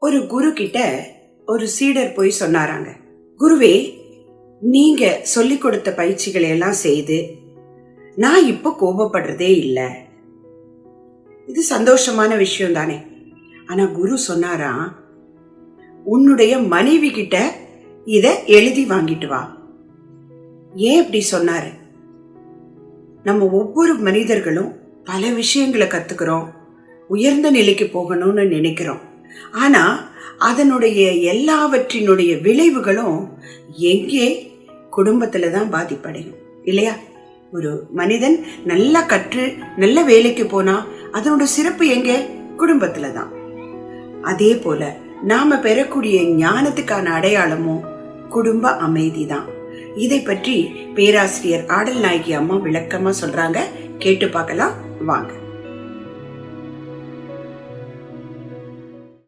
ஒரு குரு கிட்ட ஒரு சீடர் போய் சொன்னாராங்க, குருவே, நீங்க சொல்லி கொடுத்த பயிற்சிகளை எல்லாம் செய்து நான் இப்ப கோபப்படுறதே இல்லை. இது சந்தோஷமான விஷயம் தானே. ஆனா குரு சொன்னாரா, உன்னுடைய மனைவி கிட்ட இத எழுதி வாங்கிட்டு வா. ஏன் இப்படி சொன்னாரு? நம்ம ஒவ்வொரு மனிதர்களும் பல விஷயங்களை கத்துக்கிறோம், உயர்ந்த நிலைக்கு போகணும்னு நினைக்கிறோம். ஆனா அதனுடைய எல்லாவற்றினுடைய விளைவுகளும் எங்கே? குடும்பத்துல தான் பாதிப்படையும், இல்லையா? ஒரு மனிதன் நல்லா கற்று நல்ல வேலைக்கு போனா அதனோட சிறப்பு எங்க? குடும்பத்துல தான். அதே போல நாம பெறக்கூடிய ஞானத்துக்கான அடையாளமும் குடும்ப அமைதி தான். இதை பற்றி பேராசிரியர் ஆடல் நாயகி அம்மா விளக்கமா சொல்றாங்க, கேட்டு பார்க்கலாம் வாங்க.